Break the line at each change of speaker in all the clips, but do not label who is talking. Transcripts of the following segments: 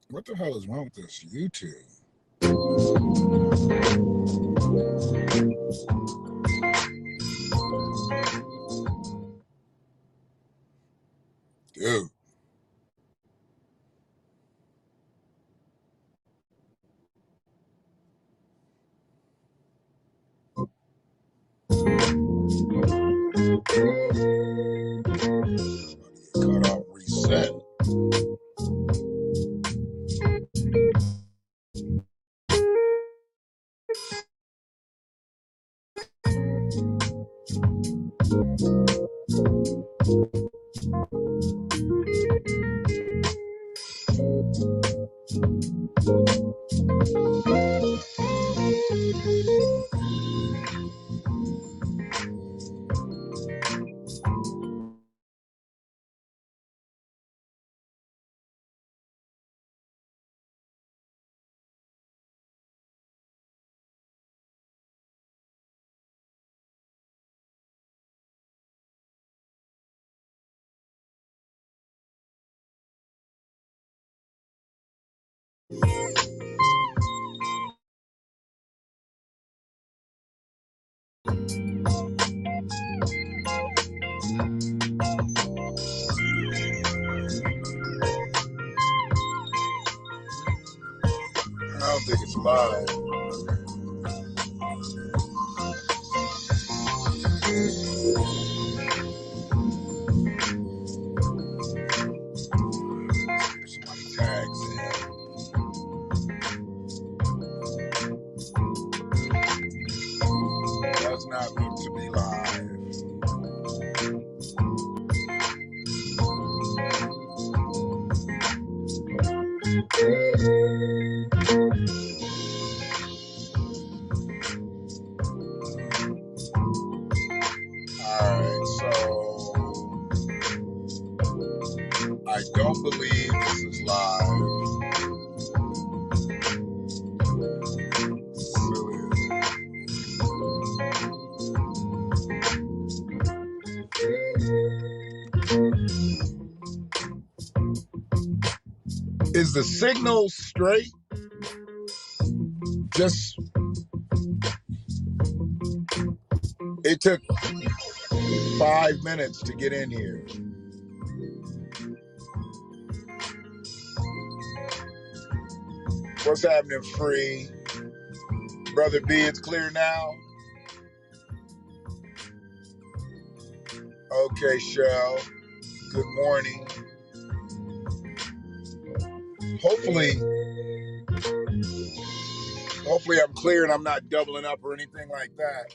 What the hell is wrong with this YouTube? Dude. Cut off, reset. I don't think it's live. Somebody tags in. Does not look to be live. Alright, so I don't believe this is live. Is the signal straight? Just, it took 5 minutes to get in here. What's happening, Free? Brother B, it's clear now? Okay, Shell. Good morning. Hopefully I'm clear and I'm not doubling up or anything like that.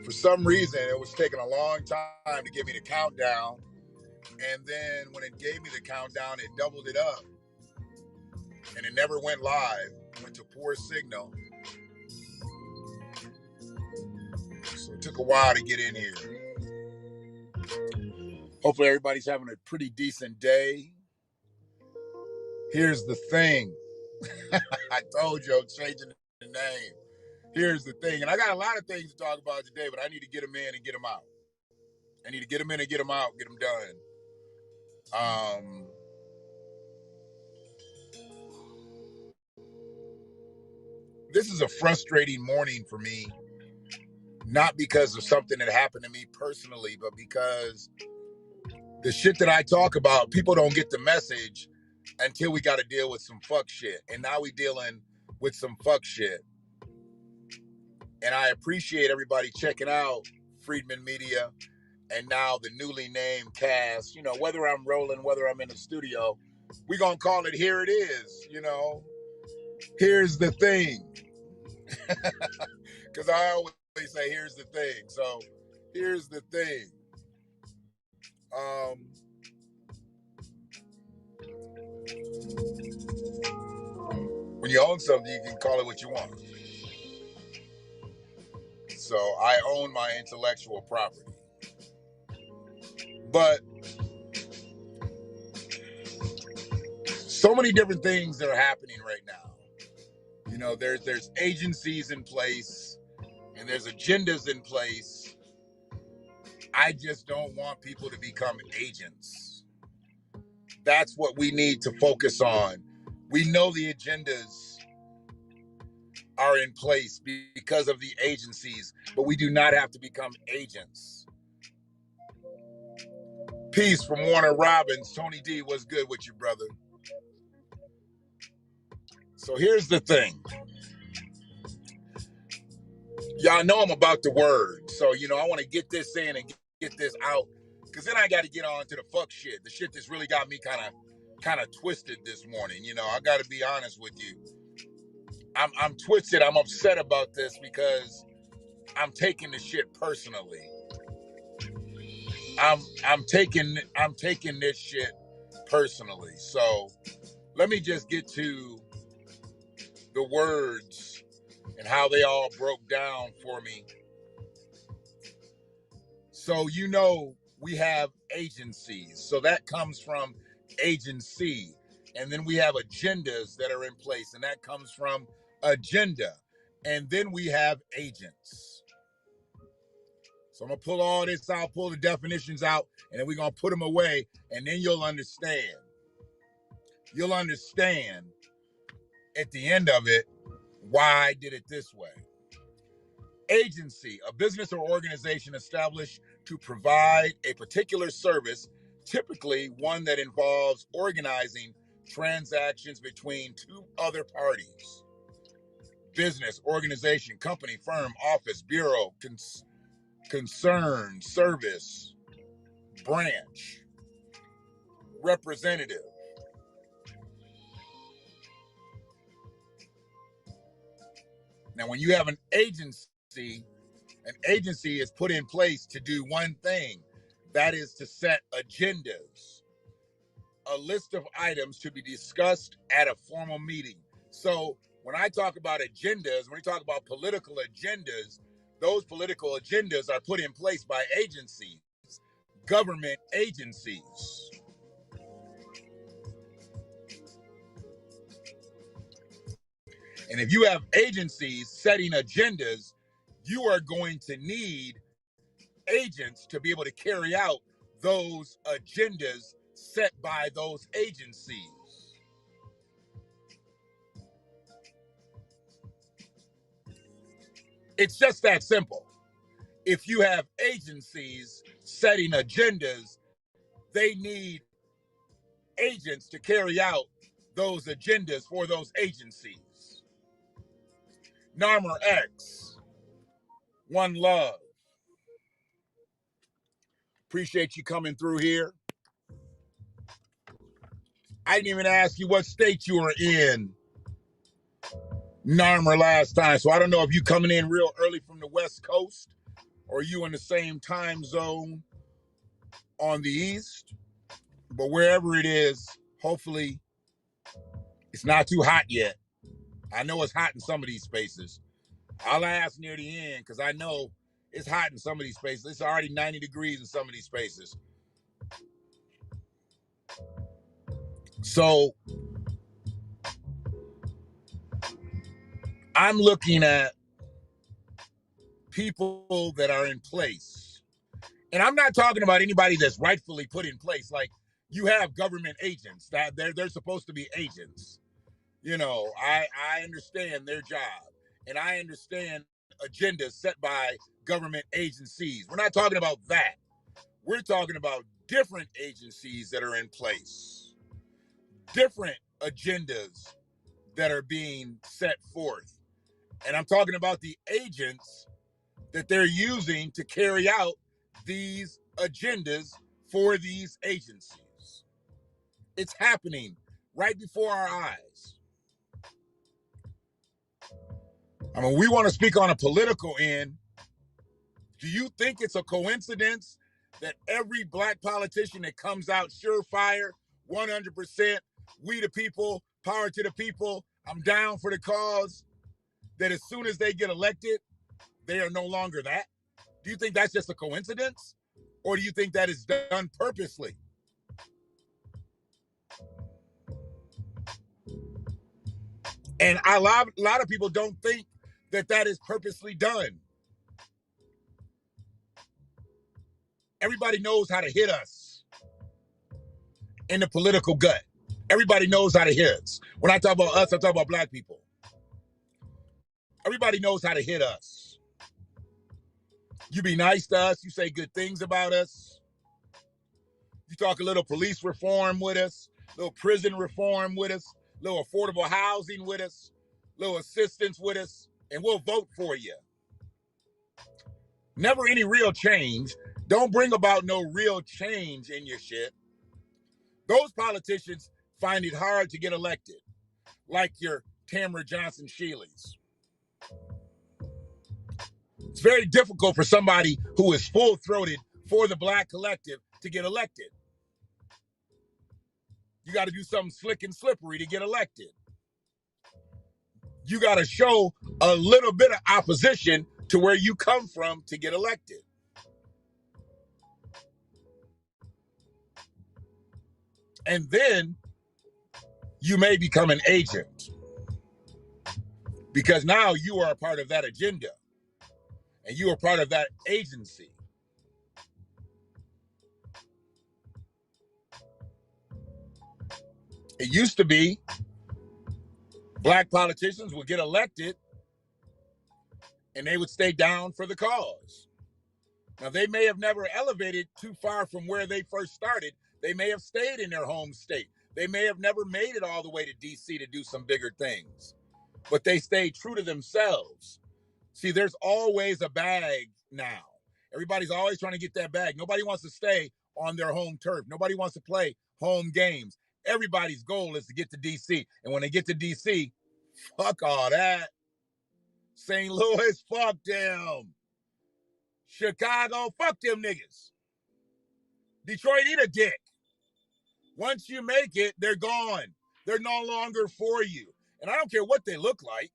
For some reason, it was taking a long time to give me the countdown. And then when it gave me the countdown, it doubled it up. And it never went live. It went to poor signal. So it took a while to get in here. Hopefully everybody's having a pretty decent day. Here's the thing. I told you I'm changing the name. Here's the thing. And I got a lot of things to talk about today, but I need to get them in and get them out. I need to get them in and get them out, get them done. This is a frustrating morning for me, not because of something that happened to me personally, but because the shit that I talk about, people don't get the message until we got to deal with some fuck shit. And now we dealing with some fuck shit. And I appreciate everybody checking out Friedman Media and now the newly named cast. You know, whether I'm rolling, whether I'm in the studio, we gonna call it Here It Is, you know. Here's the thing. Because I always say, here's the thing. So, here's the thing. When you own something, you can call it what you want. So, I own my intellectual property. But so many different things that are happening right now. You know, there's agencies in place and there's agendas in place. I just don't want people to become agents. That's what we need to focus on. We know the agendas are in place because of the agencies, but we do not have to become agents. Peace from Warner Robbins. Tony D, what's good with you, brother? So here's the thing. Y'all know I'm about the word. So, I want to get this in and get this out, because then I got to get on to the fuck shit. The shit that's really got me kind of twisted this morning. I got to be honest with you. I'm twisted. I'm upset about this because I'm taking the shit personally. I'm taking this shit personally. So let me just get to the words and how they all broke down for me. So we have agencies. So that comes from agency. And then we have agendas that are in place, and that comes from agenda. And then we have agents. So I'm going to pull all this out, pull the definitions out, and then we're going to put them away, and then you'll understand. You'll understand at the end of it why I did it this way. Agency, a business or organization established to provide a particular service, typically one that involves organizing transactions between two other parties. Business, organization, company, firm, office, bureau, concern, service, branch, representative. Now, when you have an agency is put in place to do one thing, that is to set agendas, a list of items to be discussed at a formal meeting. So when I talk about agendas, when we talk about political agendas, those political agendas are put in place by agencies, government agencies. And if you have agencies setting agendas, you are going to need agents to be able to carry out those agendas set by those agencies. It's just that simple. If you have agencies setting agendas, they need agents to carry out those agendas for those agencies. Narmer X, one love. Appreciate you coming through here. I didn't even ask you what state you were in, Narmer, last time. So I don't know if you coming in real early from the West Coast or you in the same time zone on the East. But wherever it is, hopefully it's not too hot yet. I know it's hot in some of these spaces. I'll ask near the end because I know it's hot in some of these spaces. It's already 90 degrees in some of these spaces. So I'm looking at people that are in place. And I'm not talking about anybody that's rightfully put in place. Like, you have government agents that they're supposed to be agents. I understand their job, and I understand agendas set by government agencies. We're not talking about that. We're talking about different agencies that are in place, different agendas that are being set forth. And I'm talking about the agents that they're using to carry out these agendas for these agencies. It's happening right before our eyes. I mean, we want to speak on a political end. Do you think it's a coincidence that every black politician that comes out surefire, 100%, we the people, power to the people, I'm down for the cause, that as soon as they get elected, they are no longer that? Do you think that's just a coincidence? Or do you think that is done purposely? And a lot of people don't think that is purposely done. Everybody knows how to hit us in the political gut. Everybody knows how to hit us. When I talk about us, I talk about black people. Everybody knows how to hit us. You be nice to us. You say good things about us. You talk a little police reform with us, a little prison reform with us, a little affordable housing with us, a little assistance with us, and we'll vote for you. Never any real change. Don't bring about no real change in your shit. Those politicians find it hard to get elected, like your Tamara Johnson Sheelys. It's very difficult for somebody who is full-throated for the black collective to get elected. You got to do something slick and slippery to get elected. You got to show a little bit of opposition to where you come from to get elected. And then you may become an agent, because now you are a part of that agenda and you are part of that agency. It used to be black politicians would get elected and they would stay down for the cause. Now, they may have never elevated too far from where they first started. They may have stayed in their home state. They may have never made it all the way to D.C. to do some bigger things, but they stayed true to themselves. See, there's always a bag now. Everybody's always trying to get that bag. Nobody wants to stay on their home turf. Nobody wants to play home games. Everybody's goal is to get to D.C. And when they get to D.C., fuck all that. St. Louis, fuck them. Chicago, fuck them niggas. Detroit, eat a dick. Once you make it, they're gone. They're no longer for you. And I don't care what they look like.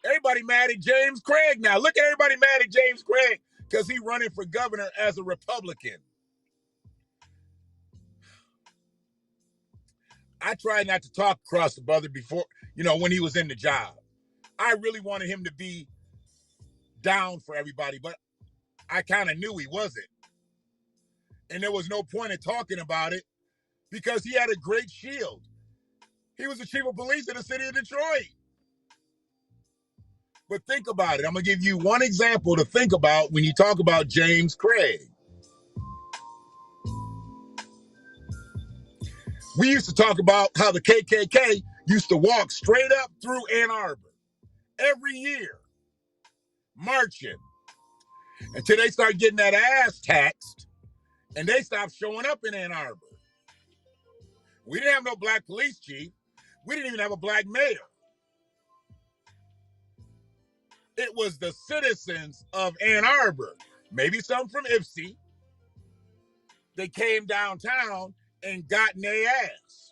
Everybody mad at James Craig now. Look at everybody mad at James Craig because he's running for governor as a Republican. I tried not to talk across the brother before, when he was in the job. I really wanted him to be down for everybody, but I kind of knew he wasn't. And there was no point in talking about it because he had a great shield. He was the chief of police in the city of Detroit. But think about it. I'm going to give you one example to think about when you talk about James Craig. We used to talk about how the KKK used to walk straight up through Ann Arbor every year, marching, until they start getting that ass taxed and they stopped showing up in Ann Arbor. We didn't have no black police chief. We didn't even have a black mayor. It was the citizens of Ann Arbor, maybe some from Ipsy. They came downtown and got in their ass.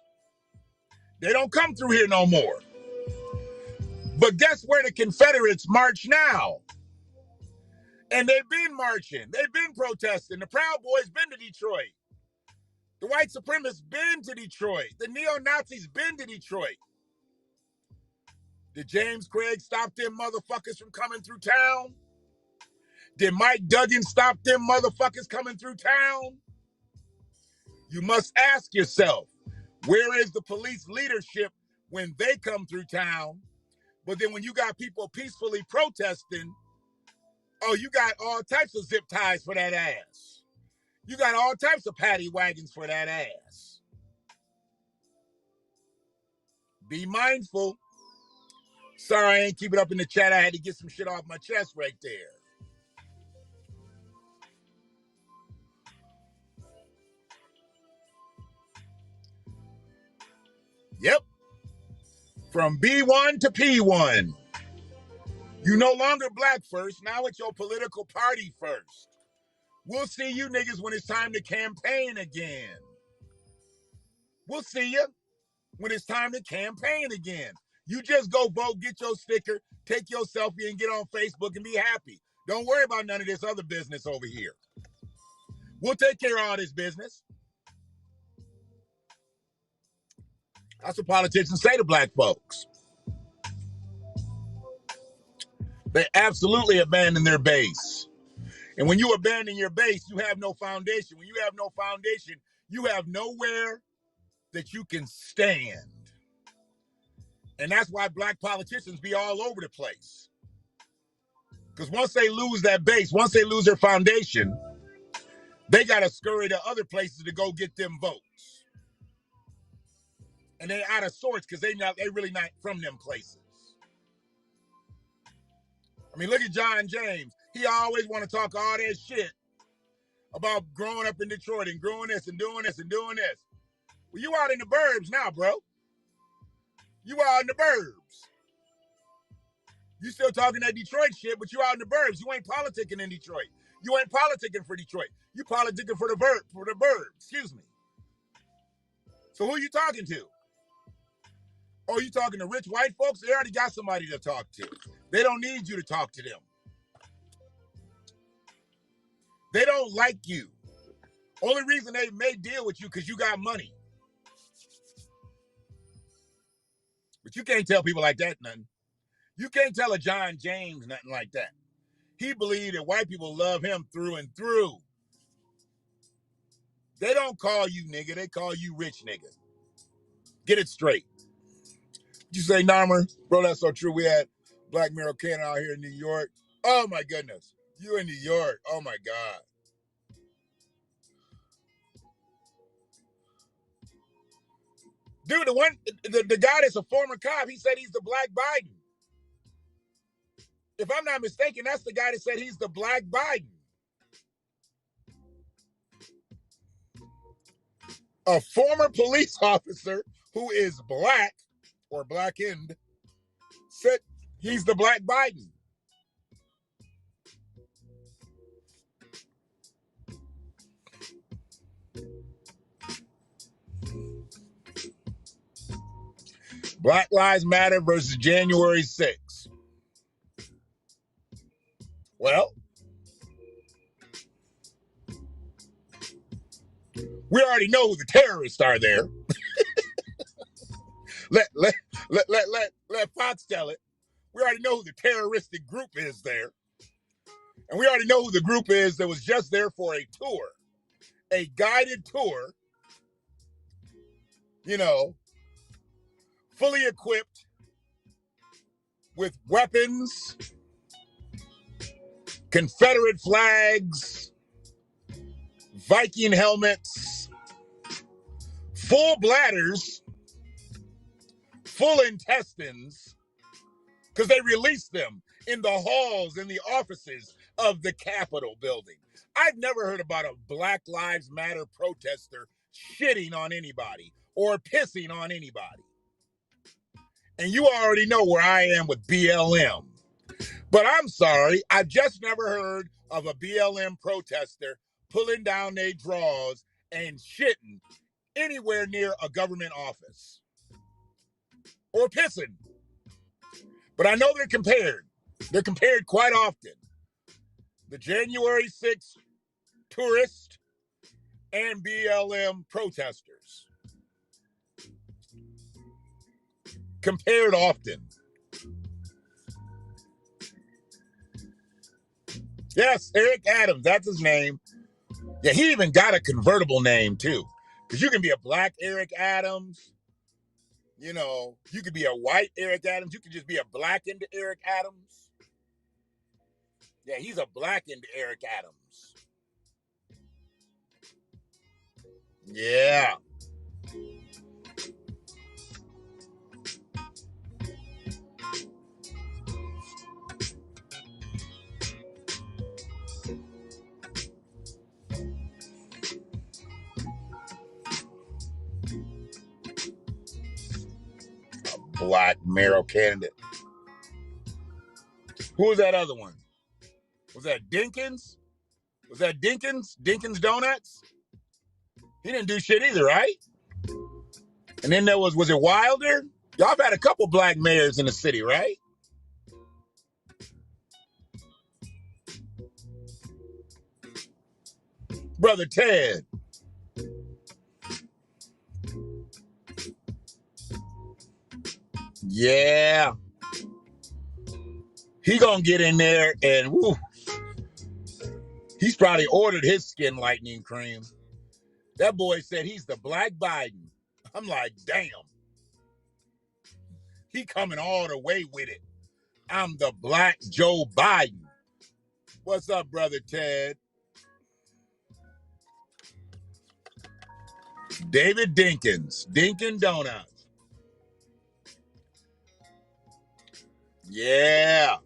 They don't come through here no more. But guess where the Confederates march now? And they've been marching. They've been protesting. The Proud Boys been to Detroit. The white supremacists been to Detroit. The neo-Nazis been to Detroit. Did James Craig stop them motherfuckers from coming through town? Did Mike Duggan stop them motherfuckers coming through town? You must ask yourself, where is the police leadership when they come through town? But then when you got people peacefully protesting, oh, you got all types of zip ties for that ass. You got all types of paddy wagons for that ass. Be mindful. Sorry, I ain't keep it up in the chat. I had to get some shit off my chest right there. Yep. From B1 to P1. You no longer black first. Now it's your political party first. We'll see you niggas when it's time to campaign again. We'll see you when it's time to campaign again. You just go vote, get your sticker, take your selfie, and get on Facebook and be happy. Don't worry about none of this other business over here. We'll take care of all this business. That's what politicians say to black folks. They absolutely abandon their base. And when you abandon your base, you have no foundation. When you have no foundation, you have nowhere that you can stand. And that's why black politicians be all over the place. Because once they lose that base, once they lose their foundation, they got to scurry to other places to go get them votes. And they out of sorts because they really not from them places. I mean, look at John James. He always want to talk all that shit about growing up in Detroit and growing this and doing this and doing this. Well, you out in the burbs now, bro. You out in the burbs. You still talking that Detroit shit, but you out in the burbs. You ain't politicking in Detroit. You ain't politicking for Detroit. You politicking for the burbs. Excuse me. So who you talking to? Oh, you talking to rich white folks? They already got somebody to talk to. They don't need you to talk to them. They don't like you. Only reason they may deal with you because you got money. But you can't tell people like that nothing. You can't tell a John James nothing like that. He believed that white people love him through and through. They don't call you nigga. They call you rich nigga. Get it straight. You say, Narmer? Bro, that's so true. We had Black Mirror Cannon out here in New York. Oh, my goodness. You in New York. Oh, my God. Dude, the guy that's a former cop, he said he's the Black Biden. If I'm not mistaken, that's the guy that said he's the Black Biden. A former police officer who is black or blackened said he's the Black Biden. Black Lives Matter versus January 6th. Well, we already know who the terrorists are there. let Fox tell it. We already know who the terroristic group is there. And we already know who the group is that was just there for a tour, a guided tour, you know, fully equipped with weapons, Confederate flags, Viking helmets, full bladders, full intestines, because they released them in the halls, in the offices of the Capitol building. I've never heard about a Black Lives Matter protester shitting on anybody or pissing on anybody. And you already know where I am with BLM. But I'm sorry, I've just never heard of a BLM protester pulling down their drawers and shitting anywhere near a government office. Or pissing. But I know they're compared. They're compared quite often. The January 6th tourists and BLM protesters. Compared often. Yes, Eric Adams, that's his name. Yeah, he even got a convertible name too. Because you can be a black Eric Adams. You know, you could be a white Eric Adams. You could just be a blackened Eric Adams. Yeah, he's a blackened Eric Adams. Yeah. Black mayoral candidate. Who was that other one? Was that Dinkins? Was that Dinkins? Dinkins Donuts? He didn't do shit either, right? And then there was it Wilder? Y'all have had a couple black mayors in the city, right? Brother Ted. Yeah. He gonna get in there and woo. He's probably ordered his skin lightening cream. That boy said he's the Black Biden. I'm like, damn. He coming all the way with it. I'm the Black Joe Biden. What's up, brother Ted? David Dinkins, Dinkin Donuts. Yeah.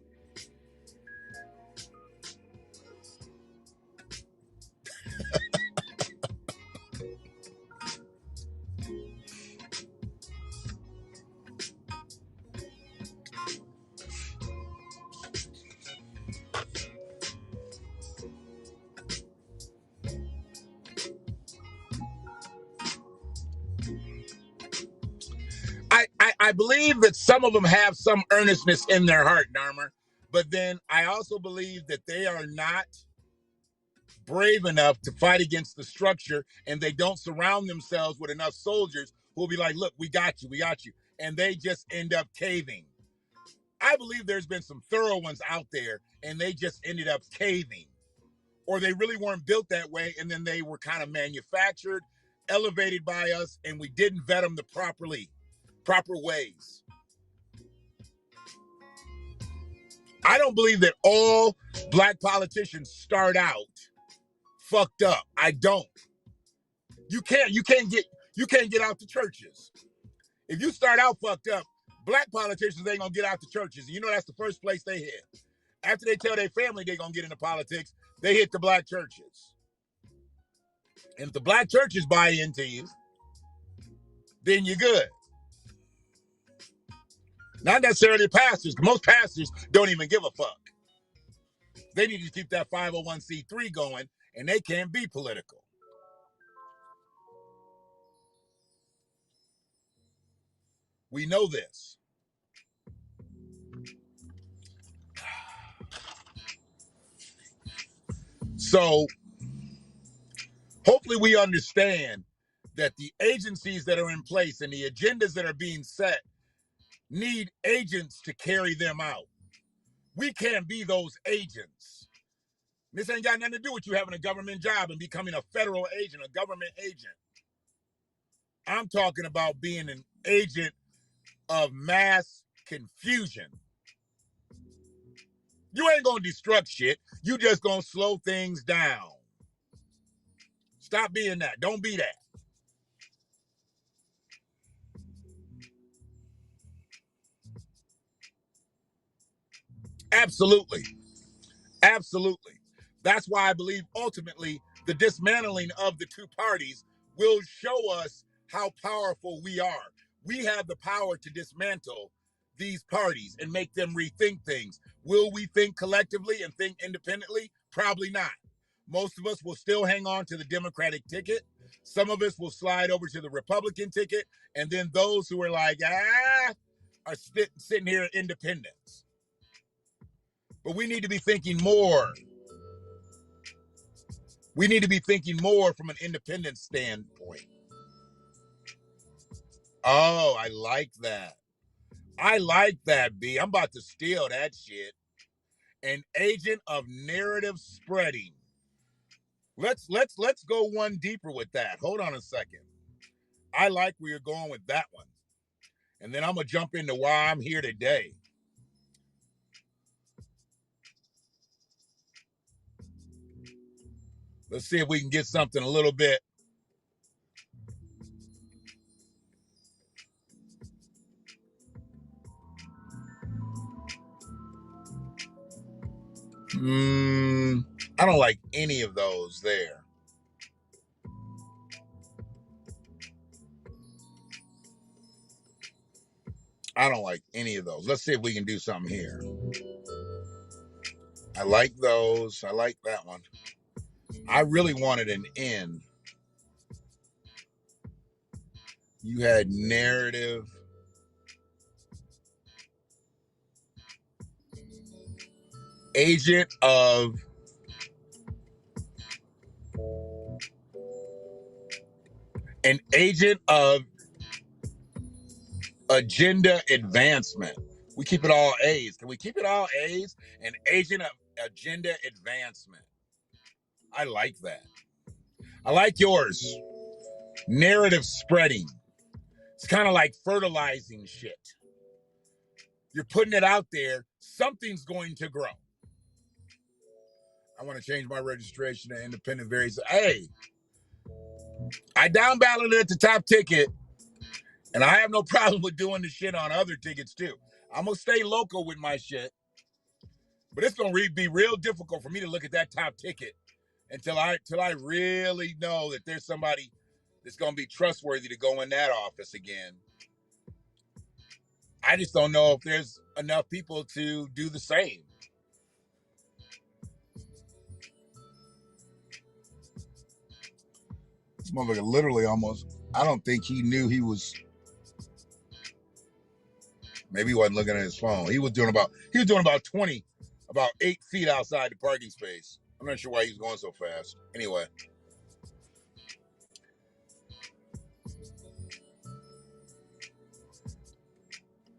I believe that some of them have some earnestness in their heart, Dharma, but then I also believe that they are not brave enough to fight against the structure, and they don't surround themselves with enough soldiers who will be like, look, we got you, and they just end up caving. I believe there's been some thorough ones out there, and they just ended up caving, or they really weren't built that way, and then they were kind of manufactured, elevated by us, and we didn't vet them the proper ways. I don't believe that all black politicians start out fucked up. I don't. You can't get out the churches. If you start out fucked up, black politicians ain't gonna get out the churches. You know that's the first place they hit. After they tell their family they're gonna get into politics, they hit the black churches. And if the black churches buy into you, then you're good. Not necessarily pastors. Most pastors don't even give a fuck. They need to keep that 501c3 going, and they can't be political. We know this. So hopefully we understand that the agencies that are in place and the agendas that are being set need agents to carry them out. We can't be those agents. This ain't got nothing to do with you having a government job and becoming a federal agent, a government agent. I'm talking about being an agent of mass confusion. You ain't gonna destruct shit. You just gonna slow things down. Stop being that. Don't be that. Absolutely. Absolutely. That's why I believe ultimately the dismantling of the two parties will show us how powerful we are. We have the power to dismantle these parties and make them rethink things. Will we think collectively and think independently? Probably not. Most of us will still hang on to the Democratic ticket. Some of us will slide over to the Republican ticket. And then those who are like, are sitting here at independence. But we need to be thinking more. We need to be thinking more from an independent standpoint. Oh, I like that. I like that, B. I'm about to steal that shit. An agent of narrative spreading. Let's go one deeper with that. Hold on a second. I like where you're going with that one. And then I'm gonna jump into why I'm here today. Let's see if we can get something a little bit. I don't like any of those there. I don't like any of those. Let's see if we can do something here. I like those. I like that one. I really wanted an end. You had narrative. Agent of an agent of agenda advancement. We keep it all A's. Can we keep it all A's? An agent of agenda advancement. I like that. I like yours. Narrative spreading. It's kind of like fertilizing shit. You're putting it out there. Something's going to grow. I want to change my registration to independent various. Hey, I down balloted at the top ticket, and I have no problem with doing the shit on other tickets too. I'm gonna stay local with my shit, but it's gonna be real difficult for me to look at that top ticket until I really know that there's somebody that's gonna be trustworthy to go in that office again. I just don't know if there's enough people to do the same. This motherfucker literally almost, I don't think he knew he was, maybe he wasn't looking at his phone. He was doing about 8 feet outside the parking space. I'm not sure why he was going so fast. Anyway.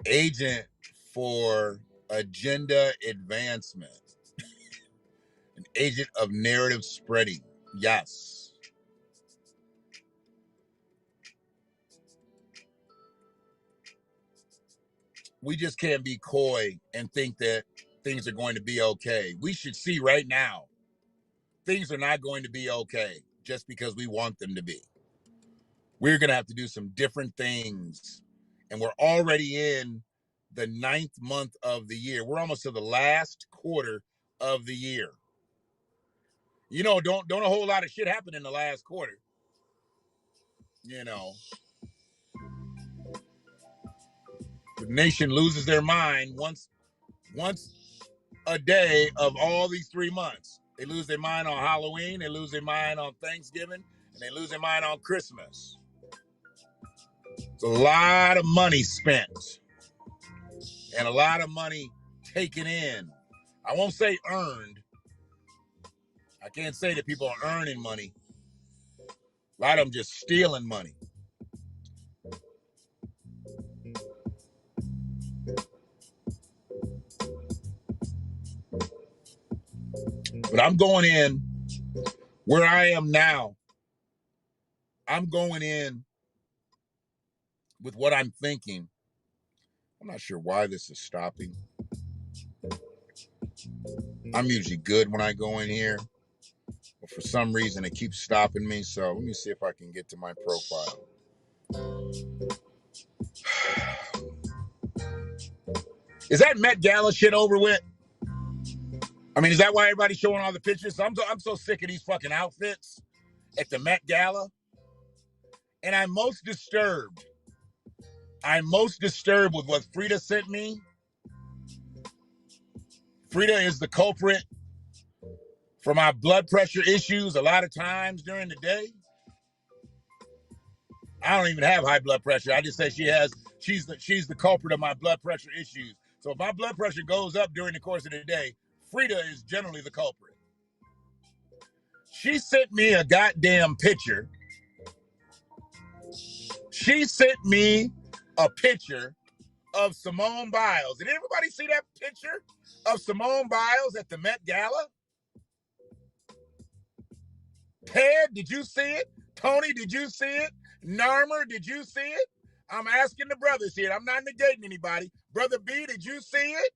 Agent for agenda advancement. An agent of narrative spreading. Yes. We just can't be coy and think that things are going to be okay. We should see right now things are not going to be okay just because we want them to be. We're going to have to do some different things. And we're already in the 9th month of the year. We're almost to the last quarter of the year. You know, don't a whole lot of shit happen in the last quarter. You know, the nation loses their mind once a day of all these 3 months. They lose their mind on Halloween, they lose their mind on Thanksgiving, and they lose their mind on Christmas. It's a lot of money spent and a lot of money taken in. I won't say earned. I can't say that people are earning money. A lot of them just stealing money. But I'm going in where I am now. I'm going in with what I'm thinking. I'm not sure why this is stopping. I'm usually good when I go in here, but for some reason it keeps stopping me. So let me see if I can get to my profile. Is that Met Gala shit over with? I mean, is that why everybody's showing all the pictures? I'm so sick of these fucking outfits at the Met Gala. And I'm most disturbed with what Frida sent me. Frida is the culprit for my blood pressure issues a lot of times during the day. I don't even have high blood pressure. I just say she's the culprit of my blood pressure issues. So if my blood pressure goes up during the course of the day, Frida is generally the culprit. She sent me a goddamn picture. She sent me a picture of Symone Biles. Did everybody see that picture of Symone Biles at the Met Gala? Ted, did you see it? Tony, did you see it? Narmer, did you see it? I'm asking the brothers here. I'm not negating anybody. Brother B, did you see it?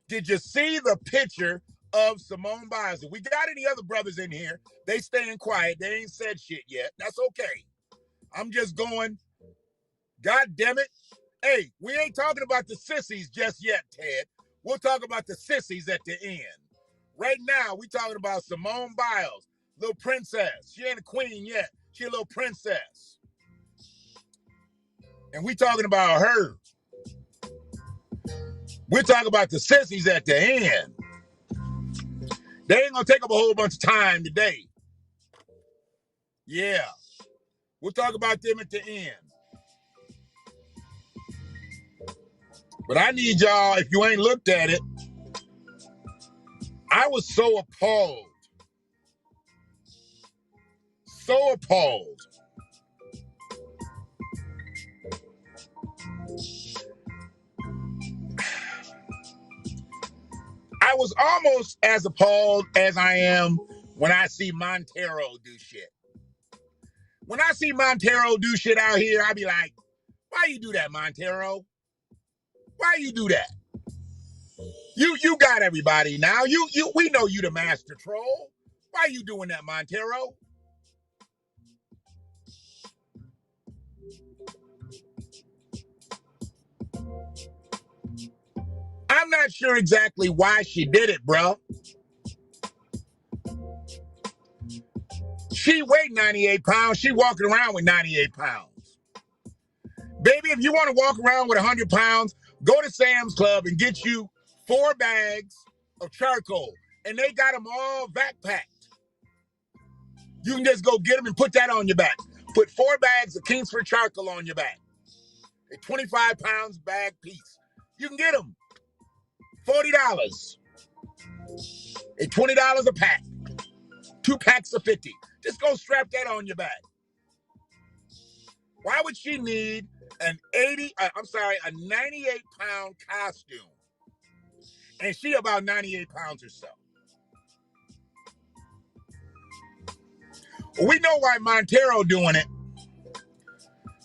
Did you see the picture of Symone Biles? If we got any other brothers in here, they staying quiet. They ain't said shit yet. That's okay. I'm just going, God damn it. Hey, we ain't talking about the sissies just yet, Ted. We'll talk about the sissies at the end. Right now, we talking about Symone Biles, little princess. She ain't a queen yet. She a little princess. And we talking about her. We're talking about the sissies at the end. They ain't gonna take up a whole bunch of time today. Yeah. We'll talk about them at the end. But I need y'all, if you ain't looked at it, I was so appalled. So appalled. I was almost as appalled as I am when I see Montero do shit. When I see Montero do shit out here, I be like, why you do that, Montero? Why you do that? You got everybody now. We know you the master troll. Why you doing that, Montero? I'm not sure exactly why she did it, bro. She weighed 98 pounds. She walking around with 98 pounds. Baby, if you want to walk around with 100 pounds, go to Sam's Club and get you 4 bags of charcoal. And they got them all vac packed. You can just go get them and put that on your back. Put 4 bags of Kingsford charcoal on your back. A 25 pounds bag piece. You can get them. $40. A $20 a pack. 2 packs of 50. Just go strap that on your back. Why would she need a 98-pound costume? And she about 98 pounds or so. We know why Montero doing it.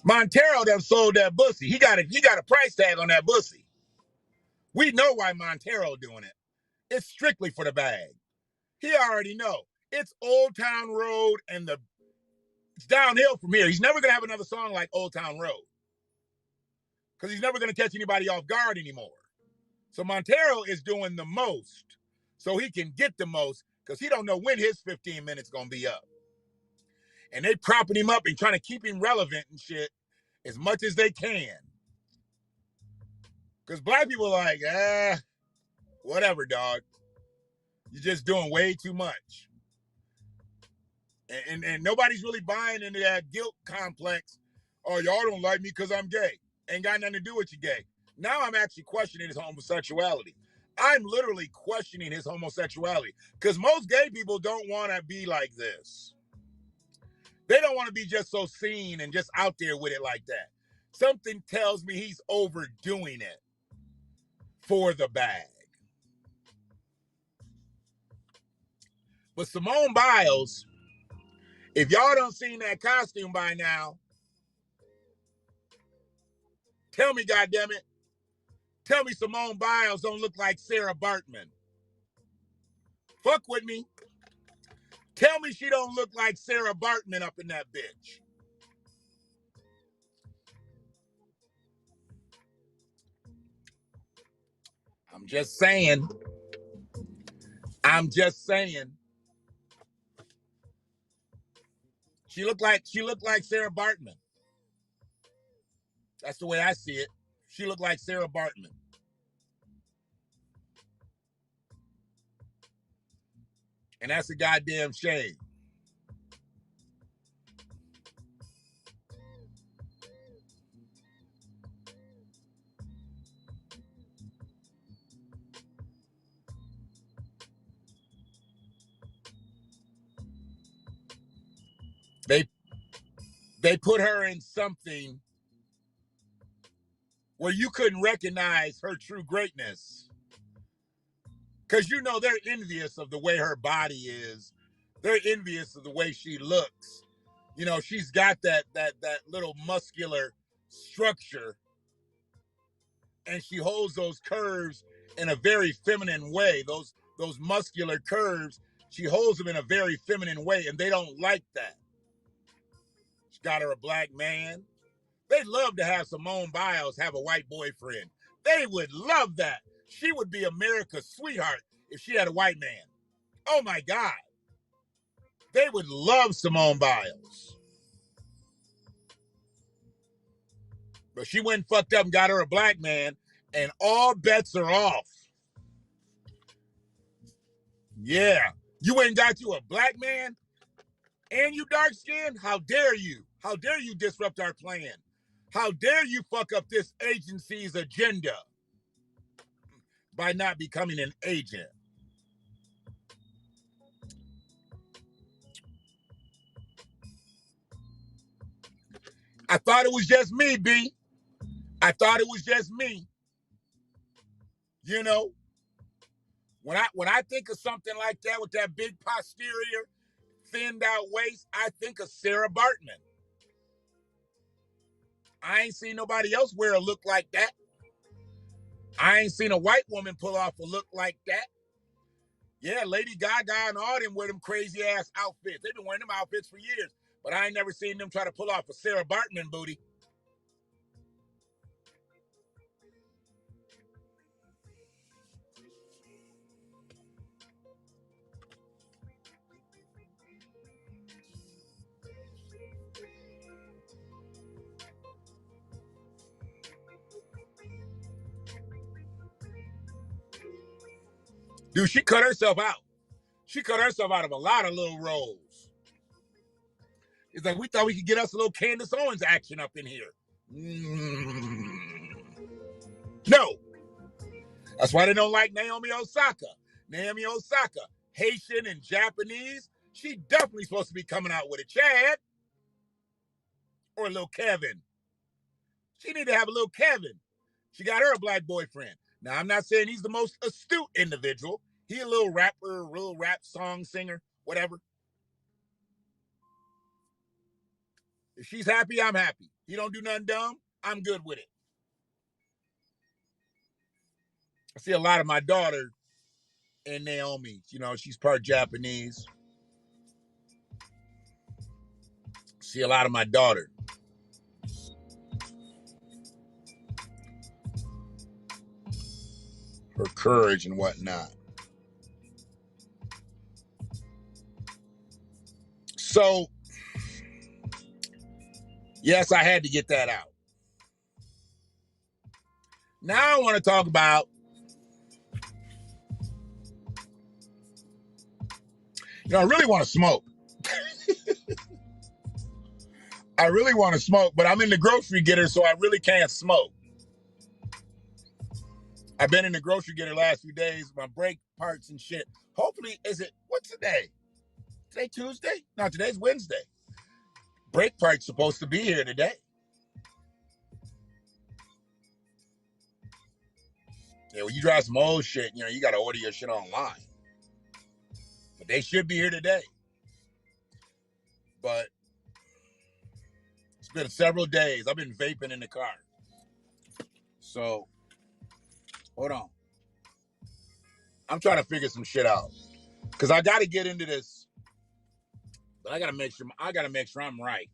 Montero done sold that bussy. He got a price tag on that bussy. We know why Montero doing it. It's strictly for the bag. He already know. It's Old Town Road and it's downhill from here. He's never going to have another song like Old Town Road. Because he's never going to catch anybody off guard anymore. So Montero is doing the most so he can get the most because he don't know when his 15 minutes going to be up. And they propping him up and trying to keep him relevant and shit as much as they can. Because black people are like, whatever, dog. You're just doing way too much. And nobody's really buying into that guilt complex. Oh, y'all don't like me because I'm gay. Ain't got nothing to do with you gay. Now I'm actually questioning his homosexuality. I'm literally questioning his homosexuality because most gay people don't want to be like this. They don't want to be just so seen and just out there with it like that. Something tells me he's overdoing it for the bag. But Symone Biles, if y'all don't seen that costume by now, tell me, goddammit, tell me Symone Biles don't look like Sarah Bartman. Fuck with me. Tell me she don't look like Sarah Bartman up in that bitch. I'm just saying. She looked like Sarah Bartman. That's the way I see it. She looked like Sarah Bartman. And that's a goddamn shame. They put her in something where you couldn't recognize her true greatness. Because you know they're envious of the way her body is. They're envious of the way she looks. You know, she's got that little muscular structure. And she holds those curves in a very feminine way. Those muscular curves, she holds them in a very feminine way, and they don't like that. She got her a black man. They'd love to have Symone Biles have a white boyfriend. They would love that. She would be America's sweetheart if she had a white man. Oh my God. They would love Symone Biles. But she went and fucked up and got her a black man, and all bets are off. Yeah. You ain't got you a black man and you dark skinned? How dare you? How dare you disrupt our plan? How dare you fuck up this agency's agenda by not becoming an agent? I thought it was just me, B. I thought it was just me. You know, when I think of something like that with that big posterior thinned out waist, I think of Sarah Bartman. I ain't seen nobody else wear a look like that. I ain't seen a white woman pull off a look like that. Yeah, Lady Gaga and all them wear them crazy ass outfits. They've been wearing them outfits for years, but I ain't never seen them try to pull off a Sarah Bartman booty. Dude, she cut herself out. She cut herself out of a lot of little roles. It's like we thought we could get us a little Candace Owens action up in here. No. That's why they don't like Naomi Osaka. Naomi Osaka, Haitian and Japanese. She definitely supposed to be coming out with a Chad or a little Kevin. She need to have a little Kevin. She got her a black boyfriend. Now, I'm not saying he's the most astute individual. He a little rapper, a little rap song singer, whatever. If she's happy, I'm happy. He don't do nothing dumb, I'm good with it. I see a lot of my daughter in Naomi. You know, she's part Japanese. See a lot of my daughter. Her courage and whatnot. So, yes, I had to get that out. Now I want to talk about, I really want to smoke. I really want to smoke, but I'm in the grocery getter, so I really can't smoke. I've been in the grocery getter last few days, my brake parts and shit. Hopefully, what's today? Today Tuesday? No, today's Wednesday. Brake parts supposed to be here today. Yeah, when you drive some old shit, you got to order your shit online. But they should be here today. But it's been several days. I've been vaping in the car. So, hold on. I'm trying to figure some shit out. Because I got to get into this. But I got to make sure I'm right.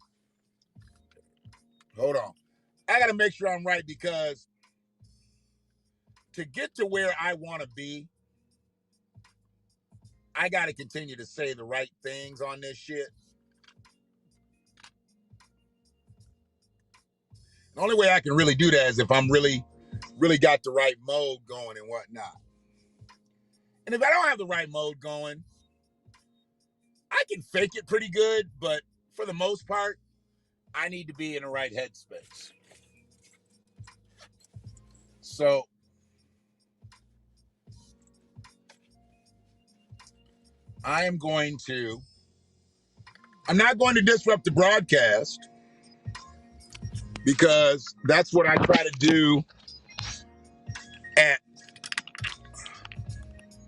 Hold on. I got to make sure I'm right because to get to where I want to be, I got to continue to say the right things on this shit. The only way I can really do that is if I'm really got the right mode going and whatnot. And if I don't have the right mode going, I can fake it pretty good, but for the most part, I need to be in the right headspace. So, I'm not going to disrupt the broadcast because that's what I try to do at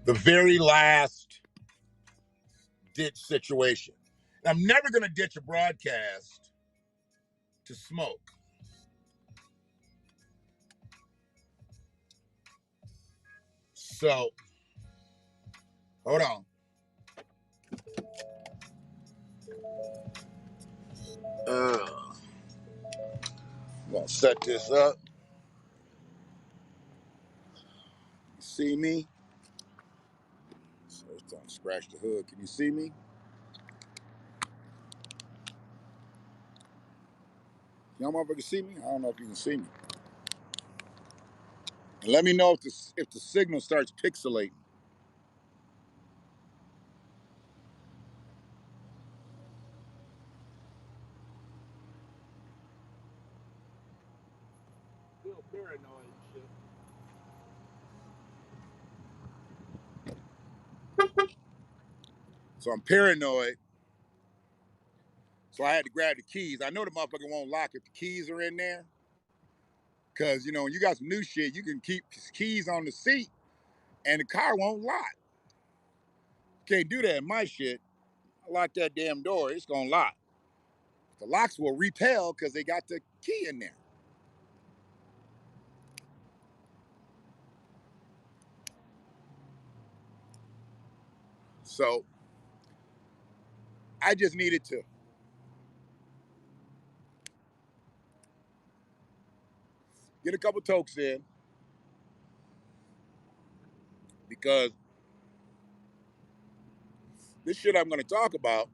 the very last ditch situation. I'm never going to ditch a broadcast to smoke. So, hold on. I'm going to set this up. You see me? So don't scratch the hood. Can you see me? Y'all motherfuckers see me? I don't know if you can see me. And let me know if the signal starts pixelating. Little paranoid and shit. So I'm paranoid. So I had to grab the keys. I know the motherfucker won't lock if the keys are in there. Cause when you got some new shit, you can keep keys on the seat and the car won't lock. Can't do that in my shit. lock that damn door, it's gonna lock. The locks will repel because they got the key in there. So I just needed to get a couple tokes in because this shit I'm gonna talk about,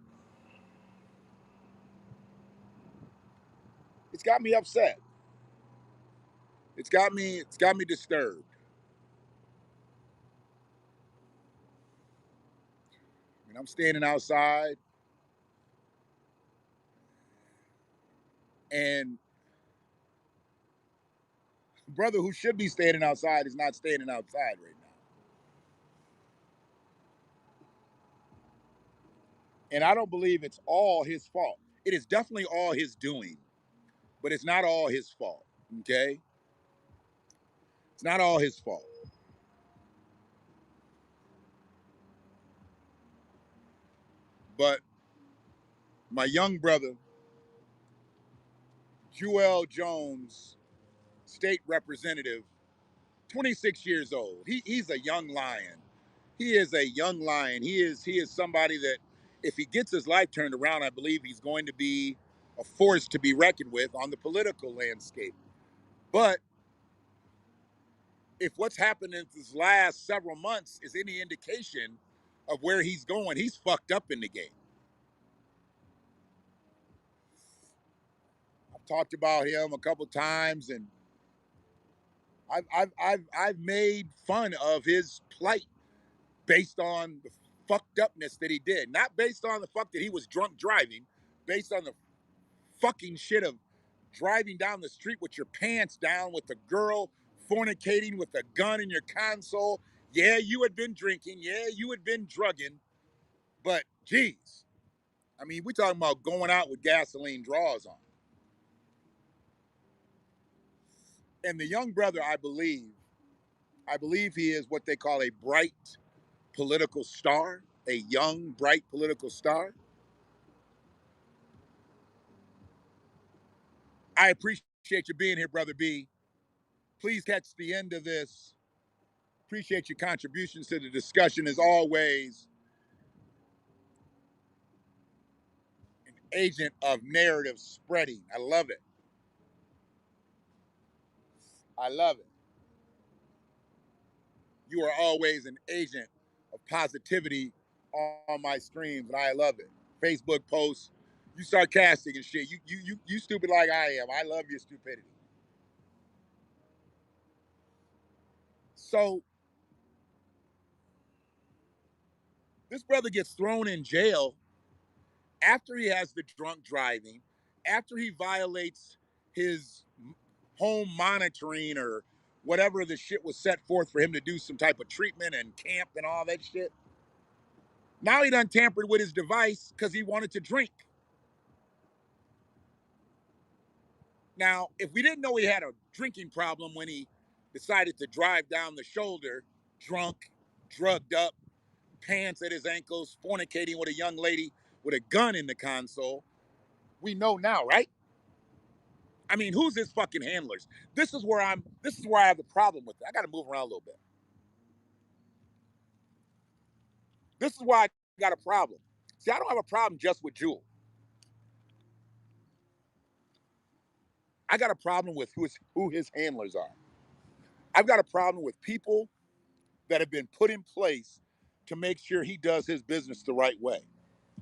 it's got me upset. It's got me disturbed. I mean, I'm standing outside and brother who should be standing outside is not standing outside right now. And I don't believe it's all his fault. It is definitely all his doing, but it's not all his fault. Okay? It's not all his fault. But my young brother, Joel Jones, state representative, 26 years old. He's a young lion. He is a young lion. He is somebody that if he gets his life turned around, I believe he's going to be a force to be reckoned with on the political landscape. But if what's happened in this last several months is any indication of where he's going, he's fucked up in the game. I've talked about him a couple times, and I've made fun of his plight based on the fucked upness that he did, not based on the fuck that he was drunk driving, based on the fucking shit of driving down the street with your pants down with a girl fornicating with a gun in your console. Yeah, you had been drinking. Yeah, you had been drugging. But geez, I mean, we're talking about going out with gasoline draws on. And the young brother, I believe he is what they call a bright political star, a young, bright political star. I appreciate you being here, Brother B. Please catch the end of this. Appreciate your contributions to the discussion as always. An agent of narrative spreading. I love it. I love it. You are always an agent of positivity on my streams, and I love it. Facebook posts, you sarcastic and shit. You stupid like I am. I love your stupidity. So this brother gets thrown in jail after he has the drunk driving, after he violates his home monitoring or whatever the shit was set forth for him to do some type of treatment and camp and all that shit. Now he done tampered with his device because he wanted to drink. Now, if we didn't know he had a drinking problem when he decided to drive down the shoulder, drunk, drugged up, pants at his ankles, fornicating with a young lady with a gun in the console, we know now, right? I mean, who's his fucking handlers? This is where I have the problem with it. I gotta move around a little bit. This is why I got a problem. See, I don't have a problem just with Jewel. I got a problem with who his handlers are. I've got a problem with people that have been put in place to make sure he does his business the right way.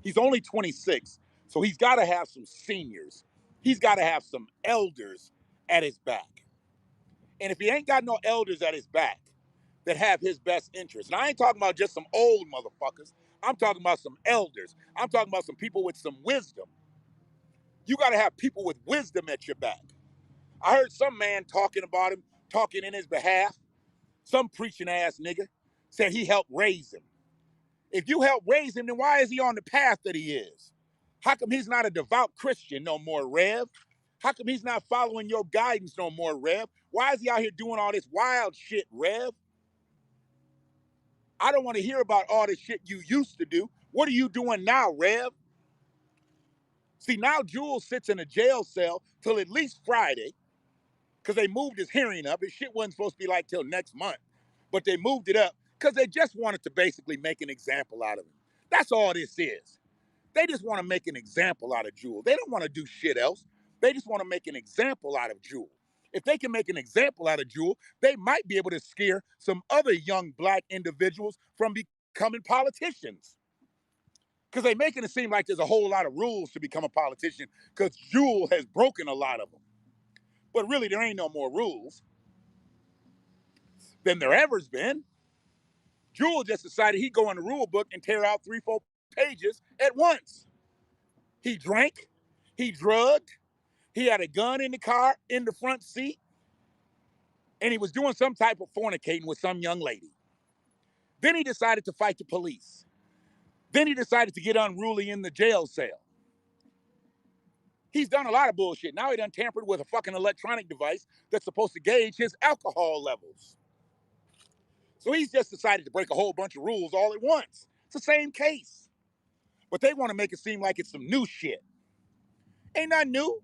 He's only 26, so he's got to have some seniors. He's got to have some elders at his back. And if he ain't got no elders at his back that have his best interests, and I ain't talking about just some old motherfuckers, I'm talking about some elders. I'm talking about some people with some wisdom. You got to have people with wisdom at your back. I heard some man talking about him, talking in his behalf. Some preaching ass nigga said he helped raise him. If you help raise him, then why is he on the path that he is? How come he's not a devout Christian no more, Rev? How come he's not following your guidance no more, Rev? Why is he out here doing all this wild shit, Rev? I don't want to hear about all the shit you used to do. What are you doing now, Rev? See, now Jules sits in a jail cell till at least Friday, because they moved his hearing up. His shit wasn't supposed to be like till next month, but they moved it up because they just wanted to basically make an example out of him. That's all this is. They just want to make an example out of Jewel. They don't want to do shit else. They just want to make an example out of Jewel. If they can make an example out of Jewel, they might be able to scare some other young black individuals from becoming politicians. Because they're making it seem like there's a whole lot of rules to become a politician because Jewel has broken a lot of them. But really, there ain't no more rules than there ever's been. Jewel just decided he'd go in the rule book and tear out 3-4 pages at once. He drank, he drugged, he had a gun in the car, in the front seat, and he was doing some type of fornicating with some young lady. Then he decided to fight the police. Then he decided to get unruly in the jail cell. He's done a lot of bullshit. Now he done tampered with a fucking electronic device that's supposed to gauge his alcohol levels. So he's just decided to break a whole bunch of rules all at once. It's the same case. But they want to make it seem like it's some new shit. Ain't nothing new.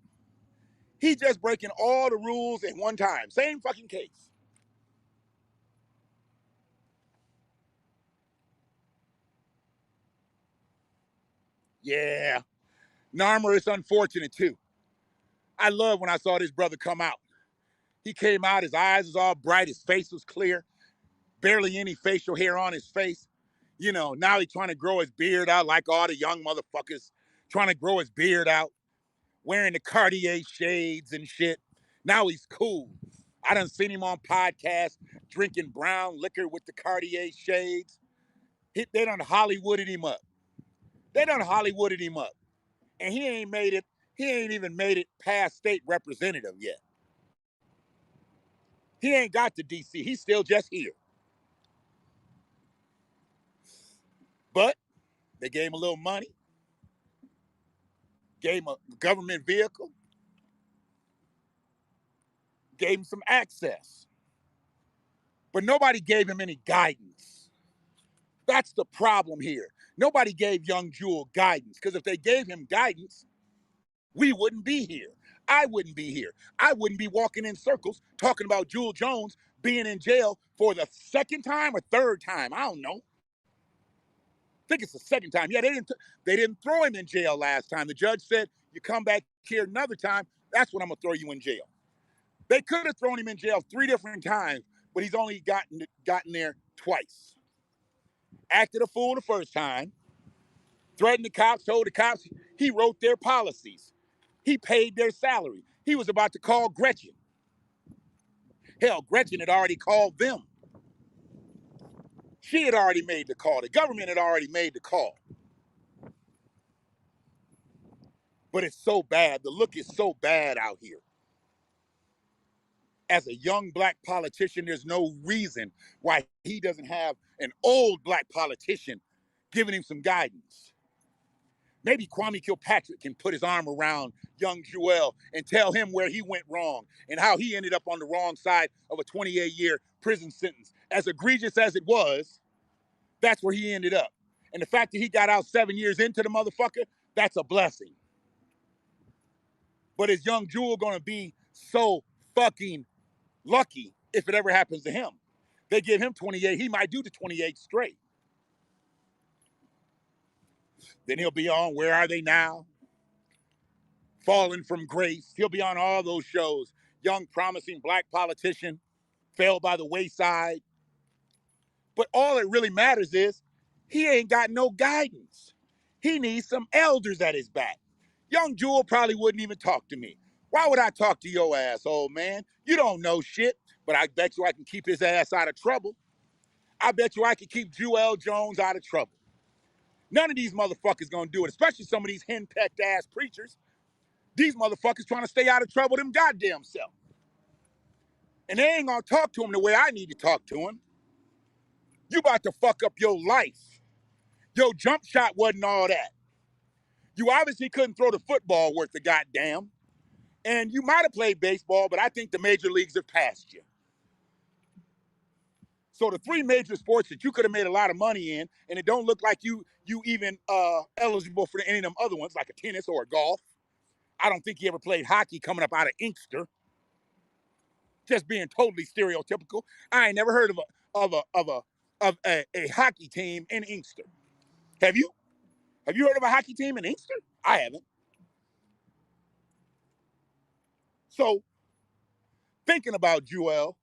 He's just breaking all the rules at one time. Same fucking case. Yeah. Narmer is unfortunate too. I love when I saw this brother come out. He came out, his eyes was all bright, his face was clear, barely any facial hair on his face. You know, now he's trying to grow his beard out like all the young motherfuckers trying to grow his beard out, wearing the Cartier shades and shit. Now he's cool. I done seen him on podcasts drinking brown liquor with the Cartier shades. They done Hollywooded him up. They done Hollywooded him up. And he ain't even made it past state representative yet. He ain't got to DC. He's still just here. But they gave him a little money, gave him a government vehicle, gave him some access. But nobody gave him any guidance. That's the problem here. Nobody gave young Jewel guidance, because if they gave him guidance, we wouldn't be here. I wouldn't be here. I wouldn't be walking in circles talking about Jewel Jones being in jail for the second time or third time. I don't know. I think it's the second time. Yeah, they didn't throw him in jail last time. The judge said, you come back here another time, that's when I'm going to throw you in jail. They could have thrown him in jail 3 different times, but he's only gotten there twice. Acted a fool the first time, threatened the cops, told the cops he wrote their policies. He paid their salary. He was about to call Gretchen. Hell, Gretchen had already called them. She had already made the call. The government had already made the call. But it's so bad. The look is so bad out here. As a young black politician, there's no reason why he doesn't have an old black politician giving him some guidance. Maybe Kwame Kilpatrick can put his arm around young Joel and tell him where he went wrong and how he ended up on the wrong side of a 28-year prison sentence. As egregious as it was, that's where he ended up. And the fact that he got out 7 years into the motherfucker, that's a blessing. But is young Jewel gonna be so fucking lucky if it ever happens to him? They give him 28, he might do the 28 straight. Then he'll be on Where Are They Now? Fallen from Grace. He'll be on all those shows. Young, promising black politician, fell by the wayside. But all that really matters is he ain't got no guidance. He needs some elders at his back. Young Jewel probably wouldn't even talk to me. Why would I talk to your ass, old man? You don't know shit, but I bet you I can keep his ass out of trouble. I bet you I can keep Joel Jones out of trouble. None of these motherfuckers gonna do it, especially some of these henpecked ass preachers. These motherfuckers trying to stay out of trouble them goddamn self. And they ain't gonna talk to him the way I need to talk to him. You about to fuck up your life. Your jump shot wasn't all that. You obviously couldn't throw the football worth the goddamn. And you might have played baseball, but I think the major leagues have passed you. So the three major sports that you could have made a lot of money in, and it don't look like you even eligible for any of them other ones, like a tennis or a golf. I don't think he ever played hockey coming up out of Inkster. Just being totally stereotypical. I ain't never heard of a hockey team in Inkster. Have you? Have you heard of a hockey team in Inkster? I haven't. So thinking about Joel,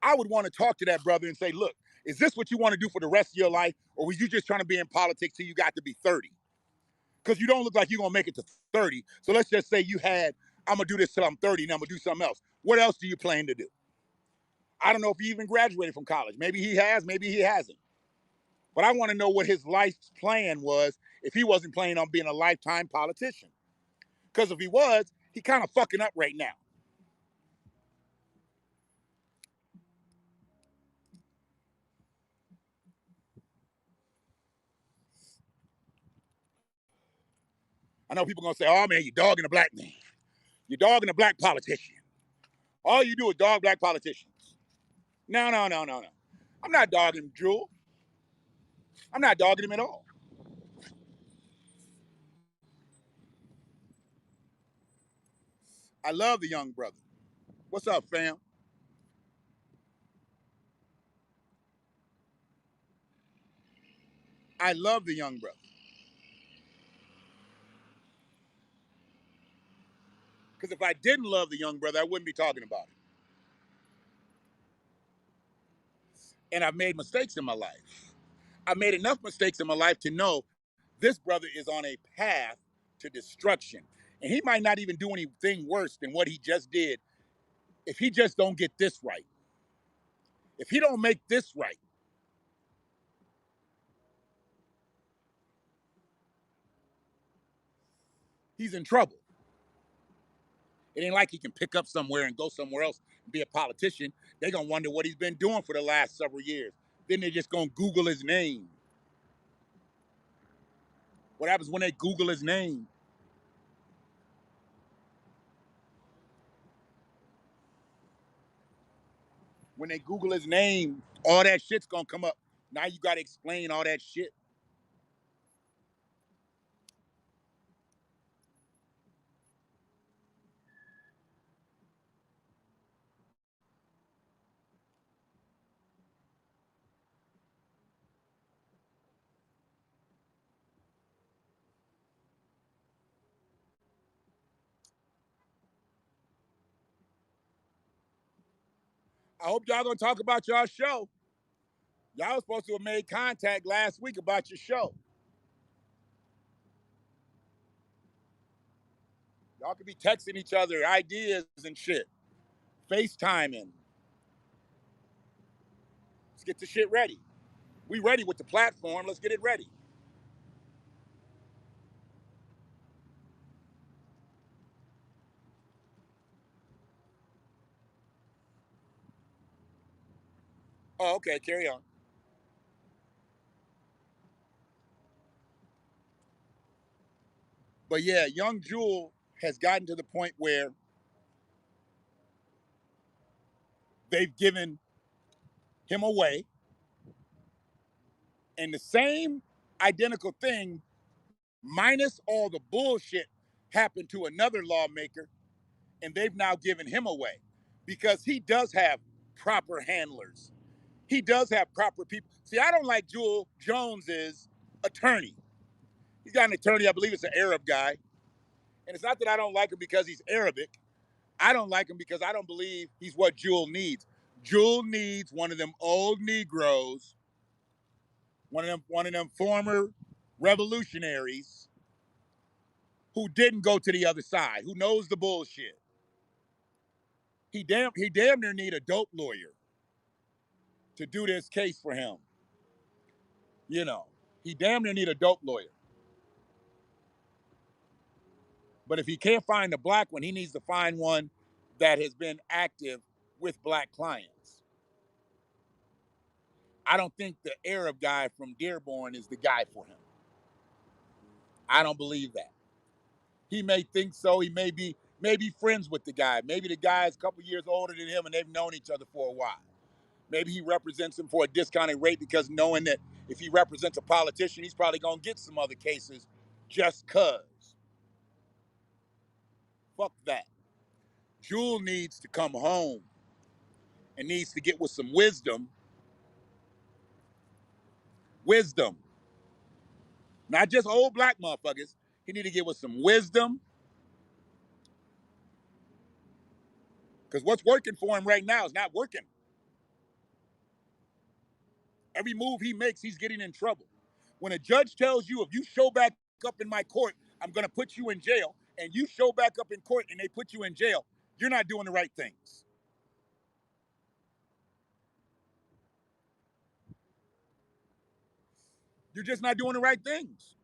I would want to talk to that brother and say, look, is this what you want to do for the rest of your life? Or were you just trying to be in politics till you got to be 30? Because you don't look like you're going to make it to 30. So let's just say you had, I'm going to do this till I'm 30 and I'm going to do something else. What else do you plan to do? I don't know if he even graduated from college. Maybe he has, maybe he hasn't. But I want to know what his life's plan was if he wasn't planning on being a lifetime politician. Because if he was, he kind of fucking up right now. I know people are going to say, oh man, you're dogging a black man. You're dogging a black politician. All you do is dog black politicians. No. I'm not dogging him, Jewel. I'm not dogging him at all. I love the young brother. What's up, fam? I love the young brother. Because if I didn't love the young brother, I wouldn't be talking about it. And I've made mistakes in my life. I've made enough mistakes in my life to know this brother is on a path to destruction. And he might not even do anything worse than what he just did if he just don't get this right. If he don't make this right, he's in trouble. It ain't like he can pick up somewhere and go somewhere else and be a politician. They're going to wonder what he's been doing for the last several years. Then they're just going to Google his name. What happens when they Google his name? When they Google his name, all that shit's going to come up. Now you got to explain all that shit. I hope y'all going to talk about y'all show. Y'all was supposed to have made contact last week about your show. Y'all could be texting each other ideas and shit. FaceTiming. Let's get the shit ready. We ready with the platform. Let's get it ready. Oh, okay. Carry on. But yeah, young Jewel has gotten to the point where they've given him away. And the same identical thing, minus all the bullshit, happened to another lawmaker, and they've now given him away because he does have proper handlers. He does have proper people. See, I don't like Jewel Jones's attorney. He's got an attorney, I believe it's an Arab guy. And it's not that I don't like him because he's Arabic. I don't like him because I don't believe he's what Jewel needs. Jewel needs one of them old Negroes, one of them former revolutionaries who didn't go to the other side, who knows the bullshit. He damn near need a dope lawyer to do this case for him. You know, he damn near need a dope lawyer. But if he can't find a black one, he needs to find one that has been active with black clients. I don't think the Arab guy from Dearborn is the guy for him. I don't believe that. He may think so. He may be friends with the guy. Maybe the guy is a couple years older than him and they've known each other for a while. Maybe he represents him for a discounted rate because knowing that if he represents a politician, he's probably going to get some other cases just cuz. Fuck that. Jewel needs to come home and needs to get with some wisdom. Wisdom. Not just old black motherfuckers. He need to get with some wisdom. Because what's working for him right now is not working. Every move he makes, he's getting in trouble. When a judge tells you, if you show back up in my court, I'm going to put you in jail, and you show back up in court and they put you in jail, you're not doing the right things. You're just not doing the right things.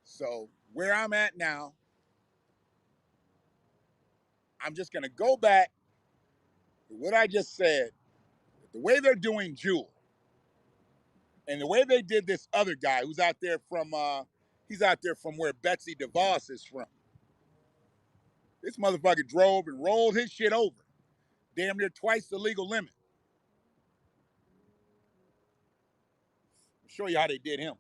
So where I'm at now, I'm just going to go back to what I just said. The way they're doing Jewel and the way they did this other guy who's out there from, he's out there from where Betsy DeVos is from. This motherfucker drove and rolled his shit over. Damn near twice the legal limit. I'll show you how they did him.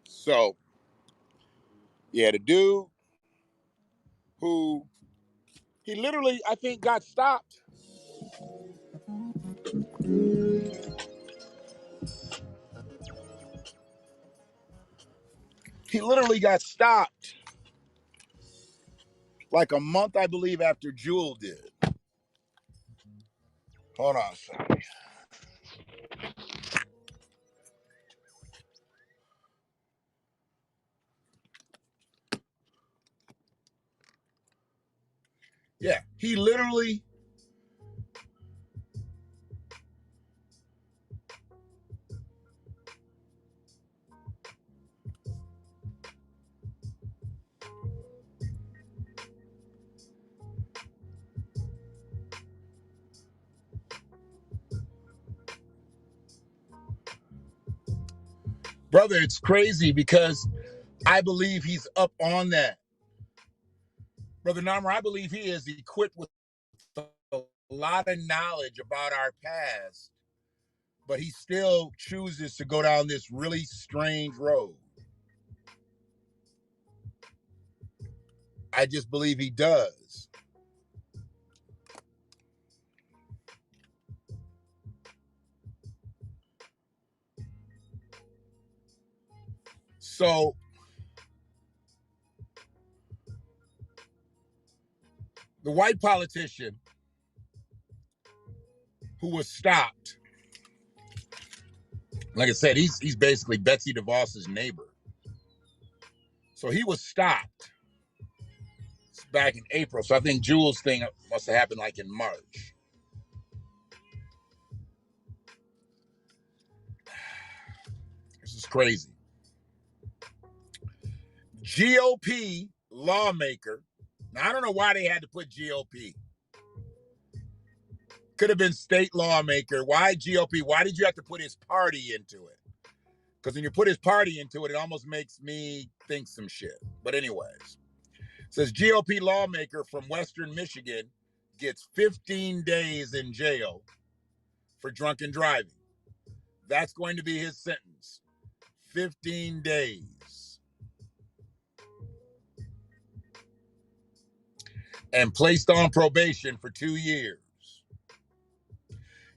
So, yeah, the dude who he literally, I think, got stopped. He literally got stopped like a month, I believe, after Jewel did. Hold on a second. Yeah, he literally. Brother, it's crazy because I believe he's up on that. Brother Namr, I believe he is equipped with a lot of knowledge about our past, but he still chooses to go down this really strange road. I just believe he does. So the white politician who was stopped, like I said, he's basically Betsy DeVos's neighbor. So he was stopped back in April. So I think Jewel's thing must have happened like in March. This is crazy. GOP lawmaker. Now, I don't know why they had to put GOP. Could have been state lawmaker. Why GOP? Why did you have to put his party into it? Because when you put his party into it, it almost makes me think some shit. But anyways, it says GOP lawmaker from Western Michigan gets 15 days in jail for drunken driving. That's going to be his sentence. 15 days. And placed on probation for 2 years.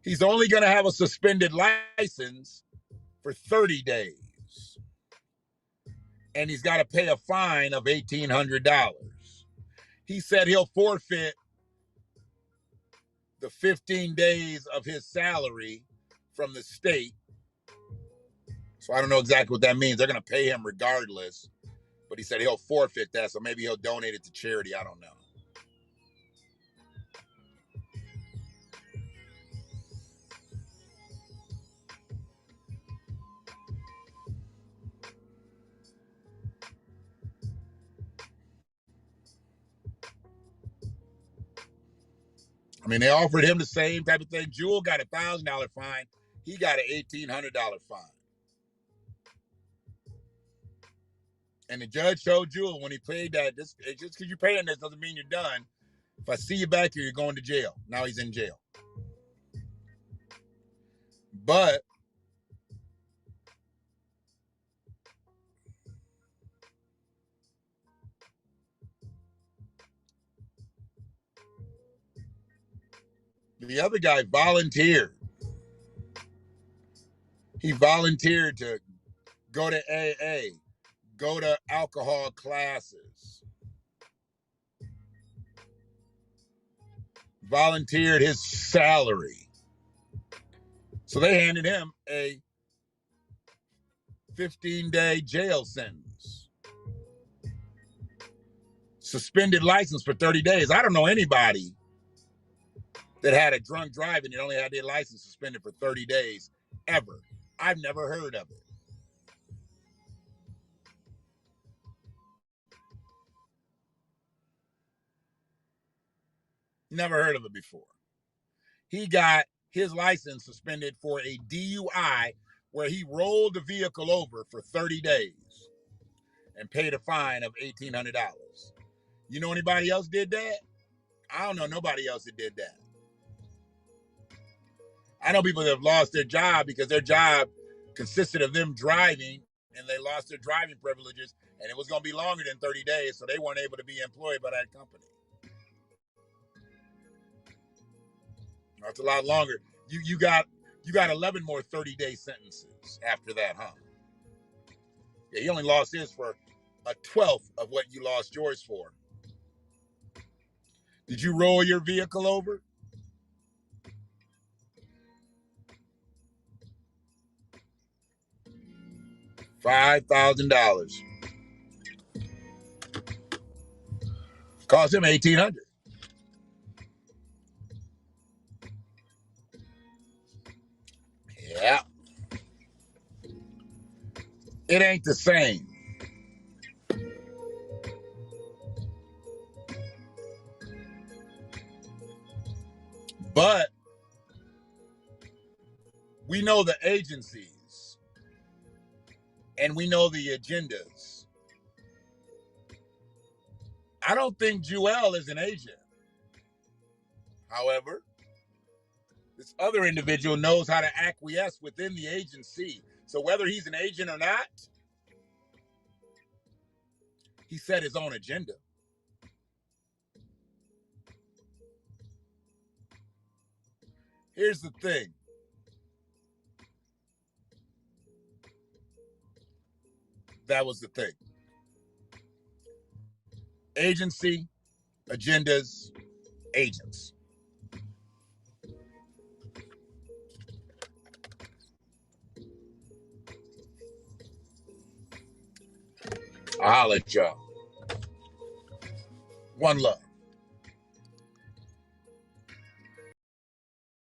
He's only going to have a suspended license for 30 days. And he's got to pay a fine of $1,800. He said he'll forfeit the 15 days of his salary from the state. So I don't know exactly what that means. They're going to pay him regardless. But he said he'll forfeit that, so maybe he'll donate it to charity. I don't know. I mean, they offered him the same type of thing. Jewel got a $1,000 fine. He got an $1,800 fine. And the judge showed Jewel when he paid that, just because you're paying this doesn't mean you're done. If I see you back here, you're going to jail. Now he's in jail. But the other guy volunteered. He volunteered to go to AA, go to alcohol classes, volunteered his salary. So they handed him a 15-day jail sentence. Suspended license for 30 days. I don't know anybody that had a drunk driving and only had their license suspended for 30 days ever. I've never heard of it. Never heard of it before. He got his license suspended for a DUI where he rolled the vehicle over for 30 days and paid a fine of $1,800. You know anybody else did that? I don't know nobody else that did that. I know people that have lost their job because their job consisted of them driving and they lost their driving privileges and it was going to be longer than 30 days, so they weren't able to be employed by that company. That's a lot longer. You got 11 more 30-day sentences after that, huh? Yeah, he only lost his for a 12th of what you lost yours for. Did you roll your vehicle over? $5,000. Cost him $1,800. Yeah. It ain't the same. But we know the agencies and we know the agendas. I don't think Jewel is an agent. However, this other individual knows how to acquiesce within the agency. So whether he's an agent or not, he set his own agenda. Here's the thing. That was the thing. Agency, agendas, agents. I'll let y'all. One love.